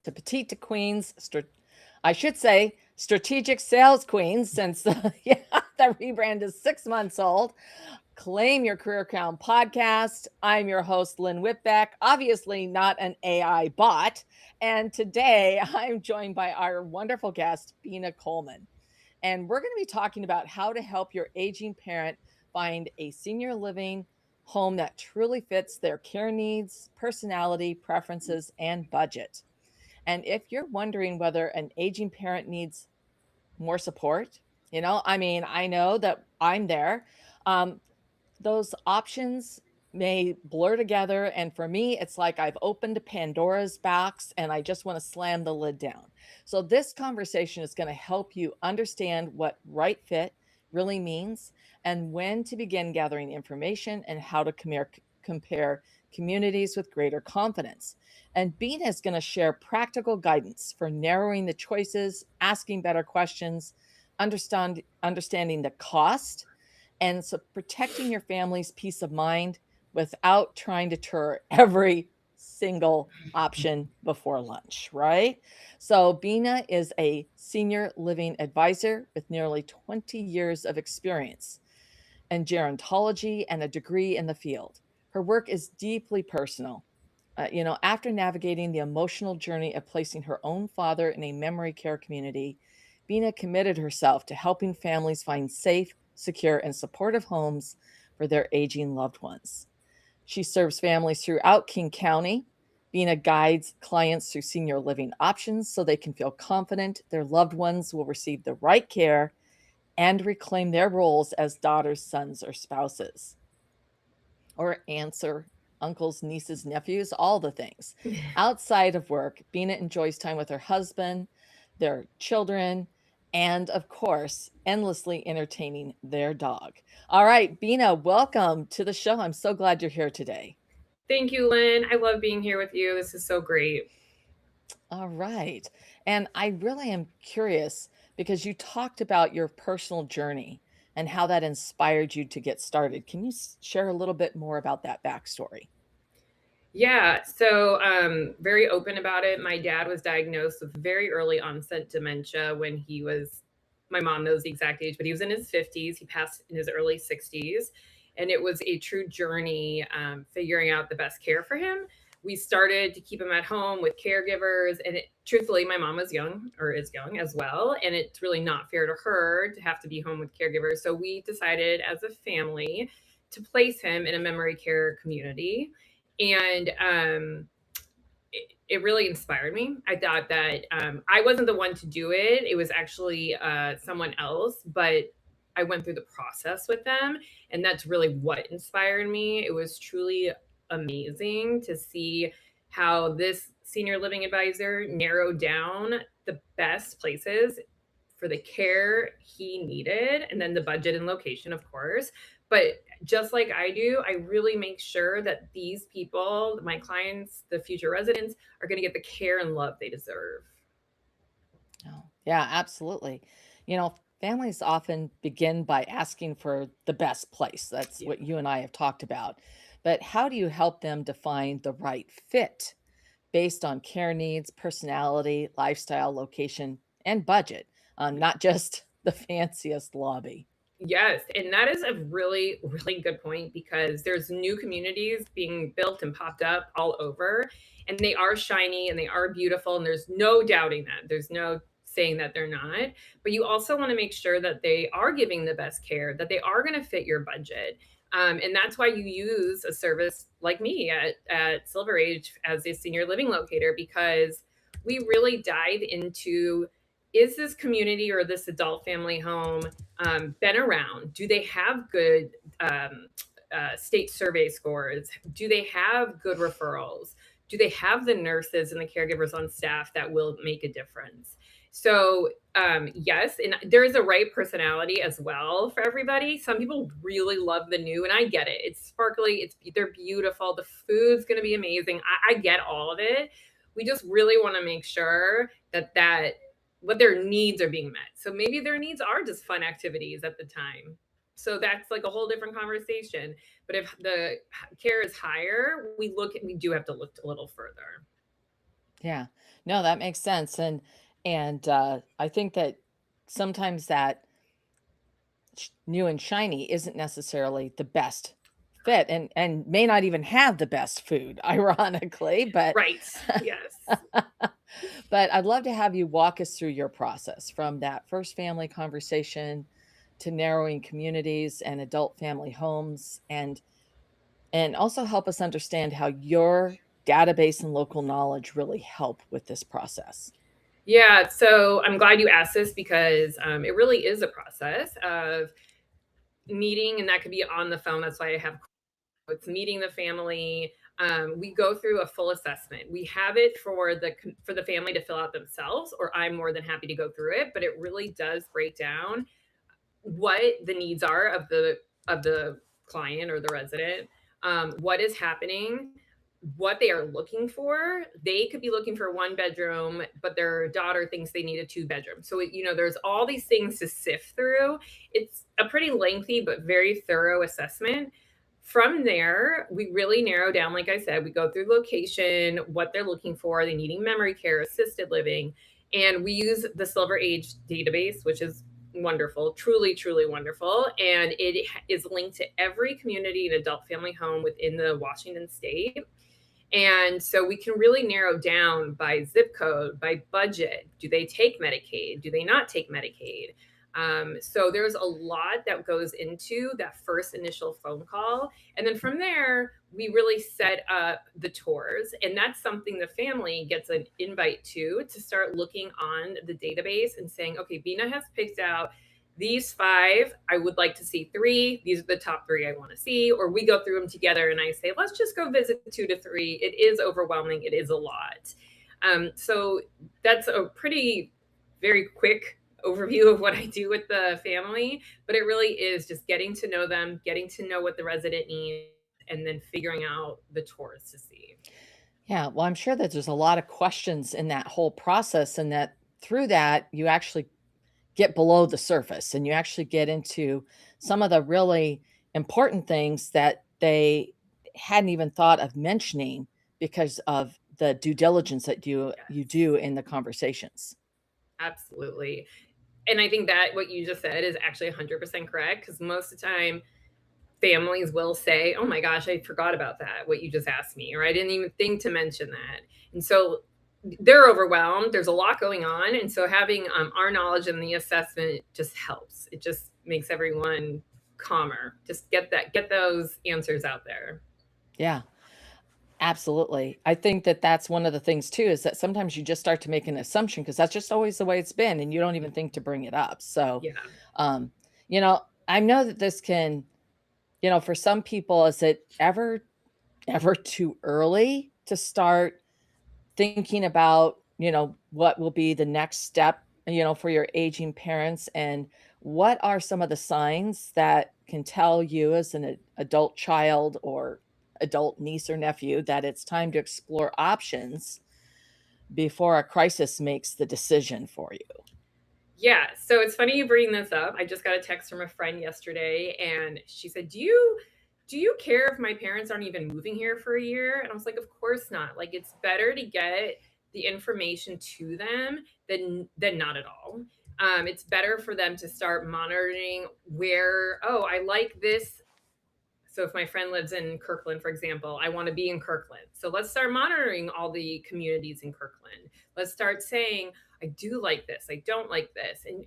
to petite to queens, I should say strategic sales queens, since yeah, the rebrand is 6 months old. Claim Your Career Crown podcast. I'm your host, Lynn Whitbeck, obviously not an AI bot. And today I'm joined by our wonderful guest, Bina Coleman. And we're going to be talking about how to help your aging parent find a senior living home that truly fits their care needs, personality, preferences, and budget. And if you're wondering whether an aging parent needs more support, I know that I'm there. Um, those options may blur together. And for me, it's like I've opened Pandora's box and I just want to slam the lid down. So, this conversation is going to help you understand what right fit really means and when to begin gathering information and how to compare communities with greater confidence. And Bina is going to share practical guidance for narrowing the choices, asking better questions, understanding the cost, and so protecting your family's peace of mind without trying to tour every single option before lunch, right? So, Bina is a senior living advisor with nearly 20 years of experience in gerontology and a degree in the field. Her work is deeply personal. After navigating the emotional journey of placing her own father in a memory care community, Bina committed herself to helping families find safe, secure, and supportive homes for their aging loved ones. She serves families throughout King County. Bina guides clients through senior living options so they can feel confident their loved ones will receive the right care and reclaim their roles as daughters, sons, or spouses, or aunts or uncles, nieces, nephews, all the things. Outside of work, Bina enjoys time with her husband, their children, and of course, endlessly entertaining their dog. All right, Bina, welcome to the show. I'm so glad you're here today. Thank you, Lynn. I love being here with you. This is so great. All right. And I really am curious because you talked about your personal journey and how that inspired you to get started. Can you share a little bit more about that backstory? Yeah, so very open about it. My dad was diagnosed with very early onset dementia when he was, my mom knows the exact age, but he was in his 50s. He passed in his early 60s. And it was a true journey figuring out the best care for him. We started to keep him at home with caregivers. And truthfully, my mom was young or is young as well. And it's really not fair to her to have to be home with caregivers. So we decided as a family to place him in a memory care community. And it really inspired me. I thought that I wasn't the one to do it. It was actually someone else, but I went through the process with them. And that's really what inspired me. It was truly amazing to see how this senior living advisor narrowed down the best places for the care he needed, and then the budget and location, of course. But just like I do, I really make sure that these people, my clients, the future residents, are going to get the care and love they deserve. Oh, yeah, absolutely. Families often begin by asking for the best place. That's Yeah. what you and I have talked about. But how do you help them define the right fit based on care needs, personality, lifestyle, location, and budget, not just the fanciest lobby? Yes, and that is a really, really good point because there's new communities being built and popped up all over, and they are shiny and they are beautiful, and there's no doubting that. There's no saying that they're not. But you also want to make sure that they are giving the best care, that they are going to fit your budget. And that's why you use a service like me at Silver Age as a senior living locator, because we really dive into, is this community or this adult family home been around? Do they have good state survey scores? Do they have good referrals? Do they have the nurses and the caregivers on staff that will make a difference? So, yes, and there is a right personality as well for everybody. Some people really love the new, and I get it. It's sparkly, they're beautiful. The food's going to be amazing. I get all of it. We just really want to make sure that what their needs are being met. So maybe their needs are just fun activities at the time. So that's like a whole different conversation. But if the care is higher, we do have to look a little further. Yeah. No, that makes sense. And I think that sometimes that new and shiny isn't necessarily the best fit and may not even have the best food, ironically, but Right. Yes. but I'd love to have you walk us through your process from that first family conversation to narrowing communities and adult family homes and also help us understand how your database and local knowledge really help with this process. Yeah, so I'm glad you asked this because it really is a process of meeting, and that could be on the phone. That's why I have it's meeting the family. We go through a full assessment. We have it for the family to fill out themselves, or I'm more than happy to go through it. But it really does break down what the needs are of the client or the resident, what is happening, what they are looking for. They could be looking for one bedroom, but their daughter thinks they need a two bedroom. So, there's all these things to sift through. It's a pretty lengthy but very thorough assessment. From there, we really narrow down, like I said, we go through location, what they're looking for. Are they needing memory care, assisted living? And we use the Silver Age database, which is wonderful, truly, truly wonderful. And it is linked to every community and adult family home within the Washington state. And so we can really narrow down by zip code, by budget. Do they take Medicaid? Do they not take Medicaid? So there's a lot that goes into that first initial phone call. And then from there, we really set up the tours. And that's something the family gets an invite to start looking on the database and saying, okay, Bina has picked out these five. I would like to see three. These are the top three I want to see. Or we go through them together and I say, let's just go visit 2 to 3. It is overwhelming. It is a lot. So that's a pretty, very quick overview of what I do with the family. But it really is just getting to know them, getting to know what the resident needs, and then figuring out the tours to see. Yeah, well, I'm sure that there's a lot of questions in that whole process and that through that you actually get below the surface and you actually get into some of the really important things that they hadn't even thought of mentioning because of the due diligence that you Yes, do in the conversations. absolutely. And I think that what you just said is actually 100% correct, because most of the time families will say, "Oh my gosh, I forgot about that, what you just asked me," or "I didn't even think to mention that." And so they're overwhelmed. There's a lot going on. And so having our knowledge and the assessment just helps. It just makes everyone calmer. Just get those answers out there. Yeah, absolutely. I think that that's one of the things too is that sometimes you just start to make an assumption because that's just always the way it's been and you don't even think to bring it up. So, Yeah. um, I know that this can, for some people, is it ever too early to start thinking about, what will be the next step, for your aging parents? And what are some of the signs that can tell you as an adult child or adult niece or nephew that it's time to explore options before a crisis makes the decision for you? Yeah. So it's funny you bring this up. I just got a text from a friend yesterday and she said, Do you care if my parents aren't even moving here for a year? And I was like, of course not. Like, it's better to get the information to them than not at all. It's better for them to start monitoring where, oh, I like this. So if my friend lives in Kirkland, for example, I want to be in Kirkland. So let's start monitoring all the communities in Kirkland. Let's start saying, I do like this, I don't like this. And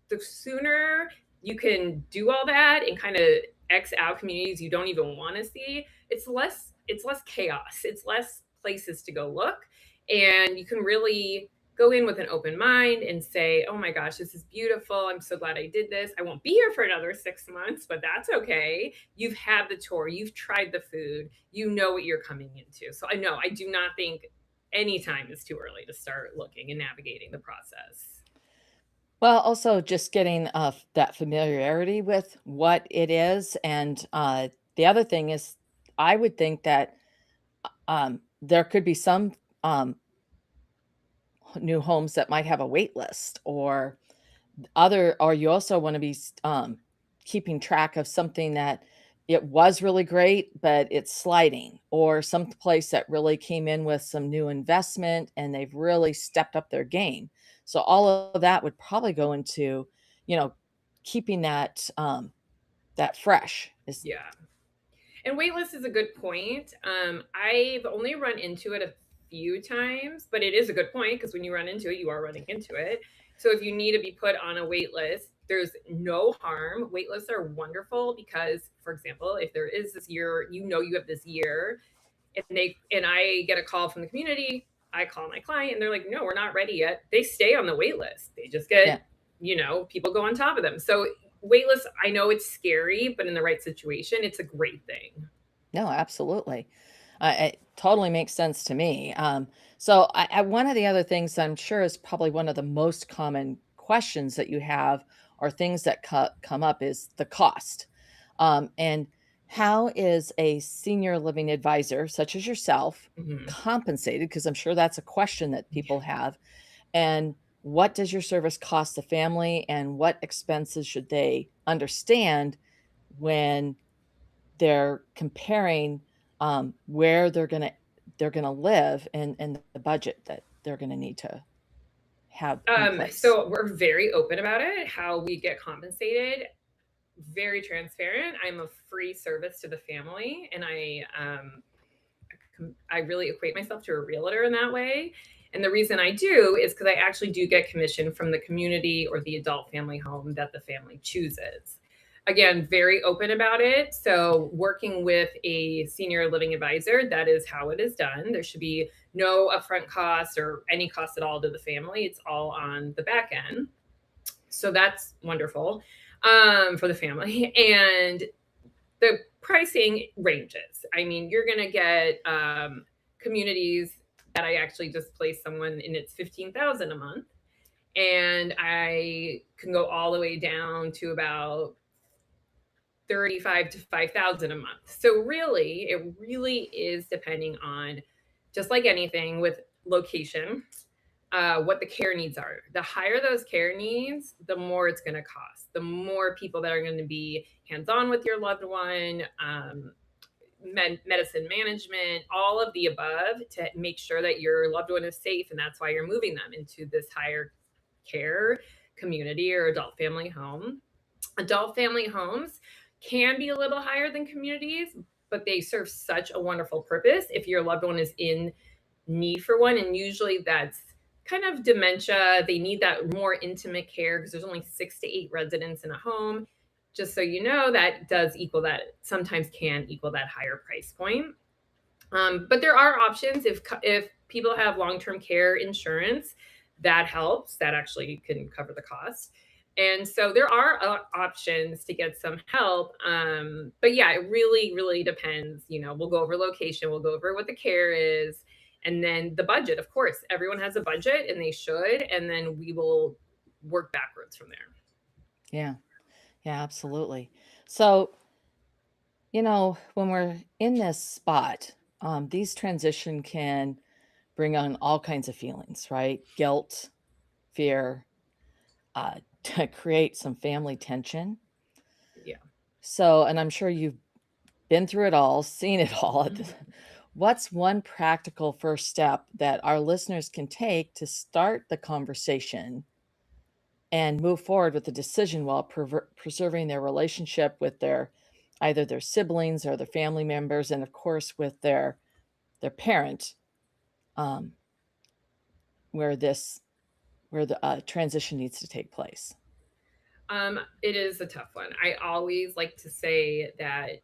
the sooner you can do all that and kind of X out communities you don't even want to see, it's less chaos. It's less places to go look. And you can really go in with an open mind and say, oh my gosh, this is beautiful. I'm so glad I did this. I won't be here for another 6 months, but that's okay. You've had the tour, you've tried the food, you know what you're coming into. So I know I do not think any time is too early to start looking and navigating the process. Well, also just getting that familiarity with what it is. And the other thing is, I would think that there could be some um, new homes that might have a wait list or you also want to be keeping track of something that it was really great, but it's sliding, or some place that really came in with some new investment and they've really stepped up their game. So all of that would probably go into, you know, keeping that that fresh is Yeah. And waitlist is a good point. I've only run into it a few times, but it is a good point because when you run into it, you are running into it. So if you need to be put on a wait list, there's no harm. Wait lists are wonderful because, for example, if there is this year, you know you have this year, and I get a call from the community, I call my client and they're like, no, we're not ready yet. They stay on the wait list. They just yeah. get, people go on top of them. So waitlist, I know it's scary, but in the right situation, it's a great thing. No, absolutely. It totally makes sense to me. So, one of the other things I'm sure is probably one of the most common questions that you have, or things that come up, is the cost. And how is a senior living advisor, such as yourself, Mhm. compensated? Because I'm sure that's a question that people have. And what does your service cost the family, and what expenses should they understand when they're comparing, where they're gonna live, and the budget that they're gonna need to have in place. So we're very open about it, how we get compensated, very transparent. I'm a free service to the family, and I really equate myself to a realtor in that way. And the reason I do is because I actually do get commission from the community or the adult family home that the family chooses. Again, very open about it. So, working with a senior living advisor, that is how it is done. There should be no upfront cost or any cost at all to the family. It's all on the back end. So, that's wonderful for the family. And the pricing ranges. I mean, you're going to get communities that I actually just placed someone and it's 15,000 a month, and I can go all the way down to about 35 to 5,000 a month. So really, it really is depending on, just like anything with location, what the care needs are. The higher those care needs, the more it's going to cost. The more people that are going to be hands on with your loved one, medicine management, all of the above to make sure that your loved one is safe. And that's why you're moving them into this higher care community or adult family home. Adult family homes can be a little higher than communities, but they serve such a wonderful purpose if your loved one is in need for one. And usually that's kind of dementia. They need that more intimate care because there's only 6 to 8 residents in a home. Just so you know, that does equal that, sometimes can equal that higher price point. But there are options if people have long-term care insurance, that helps. That actually can cover the cost. And so there are options to get some help. But yeah, it really, really depends. We'll go over location, we'll go over what the care is, and then the budget. Of course, everyone has a budget and they should. And then we will work backwards from there. Yeah. Yeah, absolutely. So, when we're in this spot, these transition can bring on all kinds of feelings, right? Guilt, fear, to create some family tension. Yeah. So, and I'm sure you've been through it all, seen it all. What's one practical first step that our listeners can take to start the conversation and move forward with the decision while preserving their relationship with either their siblings or their family members, and of course with their parent, um, where the transition needs to take place? It is a tough one. I always like to say that,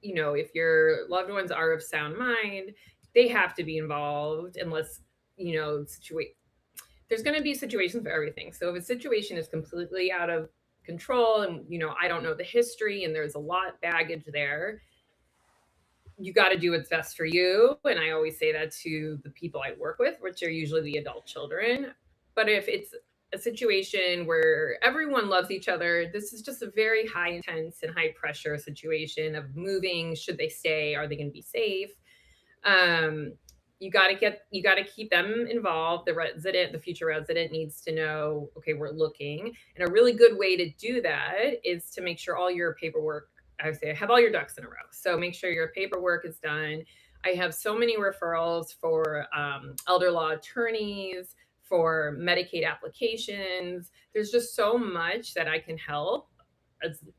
if your loved ones are of sound mind, they have to be involved unless, situate. There's going to be situations for everything. So if a situation is completely out of control and, I don't know the history and there's a lot baggage there, you got to do what's best for you. And I always say that to the people I work with, which are usually the adult children. But if it's a situation where everyone loves each other, this is just a very high intense and high pressure situation of moving. Should they stay? Are they going to be safe? Um, you got to keep them involved. The future resident needs to know, okay, we're looking. And a really good way to do that is to make sure all your paperwork I would say have all your ducks in a row. So make sure your paperwork is done. I have so many referrals for elder law attorneys, for Medicaid applications. There's just so much that I can help,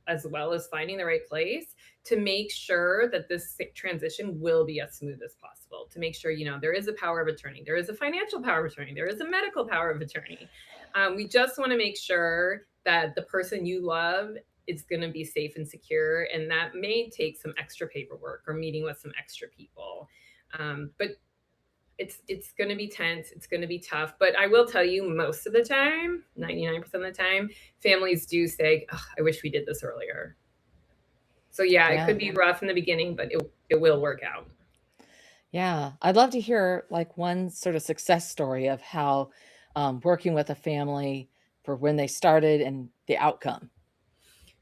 as well as finding the right place to make sure that this transition will be as smooth as possible. To make sure, there is a power of attorney, there is a financial power of attorney, there is a medical power of attorney. We just want to make sure that the person you love is going to be safe and secure, and that may take some extra paperwork or meeting with some extra people. But it's going to be tense. It's going to be tough. But I will tell you, most of the time, 99% of the time, families do say, oh, I wish we did this earlier. So yeah, it could be rough in the beginning, but it will work out. Yeah. I'd love to hear like one sort of success story of how working with a family for when they started and the outcome.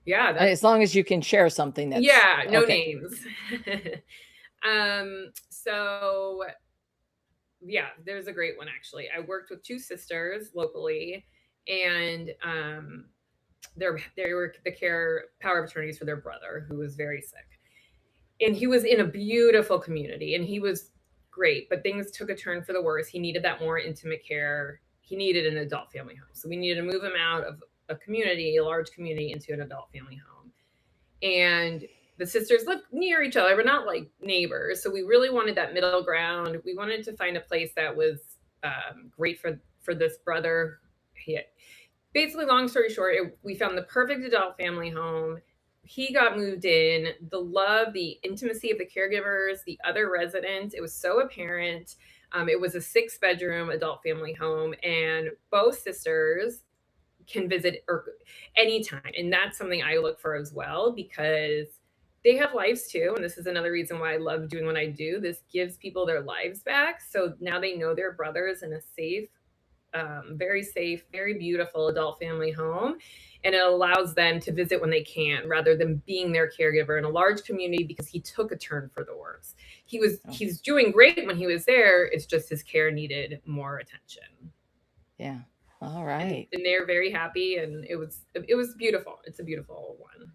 Yeah. As long as you can share something that's no okay. names. So yeah, there's a great one actually. I worked with two sisters locally, and they were the power of attorneys for their brother who was very sick. And he was in a beautiful community and he was great, but things took a turn for the worse. He needed that more intimate care. He needed an adult family home. So we needed to move him out of a large community, into an adult family home. And the sisters lived near each other, but not like neighbors. So we really wanted that middle ground. We wanted to find a place that was great for this brother. Basically, long story short, we found the perfect adult family home. He got moved in. The love, the intimacy of the caregivers, the other residents, it was so apparent. It was a 6-bedroom adult family home, and both sisters can visit anytime. And that's something I look for as well, because they have lives too. And this is another reason why I love doing what I do. This gives people their lives back. So now they know their brothers in a safe, very beautiful adult family home. And it allows them to visit when they can, rather than being their caregiver in a large community, because he took a turn for the worse. He's doing great when he was there. It's just his care needed more attention. Yeah. All right. And they're very happy, and it was beautiful. It's a beautiful one.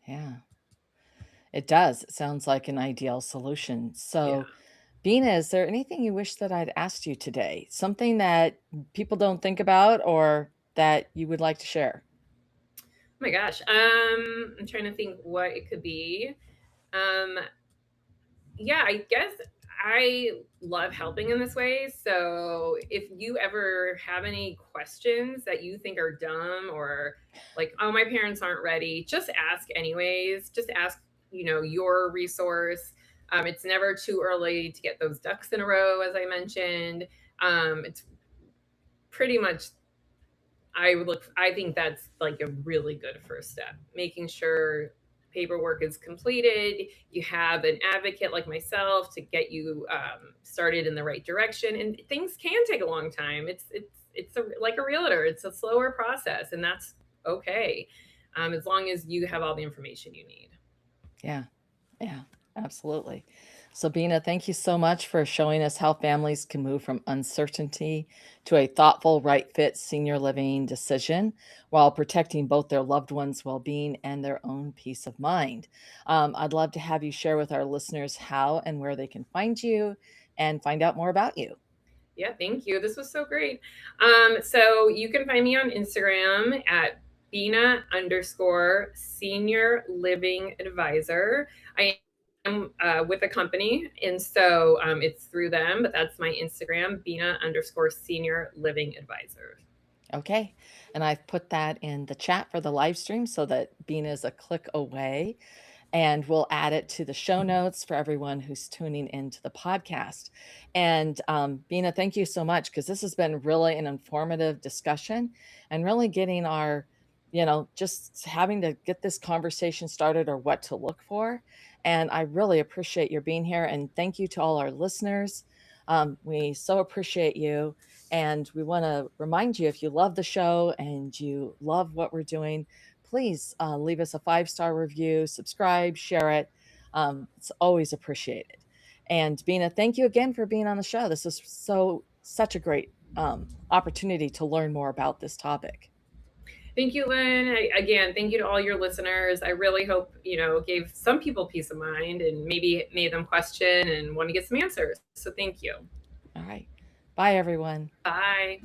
Yeah. It does. It sounds like an ideal solution. So, Bina, is there anything you wish that I'd asked you today? Something that people don't think about or that you would like to share? Oh my gosh. I'm trying to think what it could be. Yeah, I guess I love helping in this way. So if you ever have any questions that you think are dumb, or like, oh, my parents aren't ready, just ask anyways. Just ask, your resource. It's never too early to get those ducks in a row, as I mentioned. It's pretty much, I think that's like a really good first step, making sure paperwork is completed, you have an advocate like myself to get you started in the right direction. And things can take a long time. Like a realtor, it's a slower process, and that's okay, as long as you have all the information you need. Yeah, absolutely. So, Bina, thank you so much for showing us how families can move from uncertainty to a thoughtful, right fit senior living decision while protecting both their loved ones' well being and their own peace of mind. I'd love to have you share with our listeners how and where they can find you and find out more about you. Yeah, thank you. This was so great. So you can find me on Instagram at Bina_senior living advisor. I am with a company, and so it's through them, but that's my Instagram, Bina_senior living advisor. Okay. And I've put that in the chat for the live stream so that Bina is a click away. And we'll add it to the show notes for everyone who's tuning into the podcast. And Bina, thank you so much, because this has been really an informative discussion and really getting our, just having to get this conversation started or what to look for. And I really appreciate your being here. And thank you to all our listeners. We so appreciate you. And we want to remind you, if you love the show and you love what we're doing, please leave us a 5-star review, subscribe, share it. It's always appreciated. And Bina, thank you again for being on the show. This is such a great opportunity to learn more about this topic. Thank you, Lynn. Again, thank you to all your listeners. I really hope, gave some people peace of mind and maybe made them question and want to get some answers. So thank you. All right. Bye, everyone. Bye.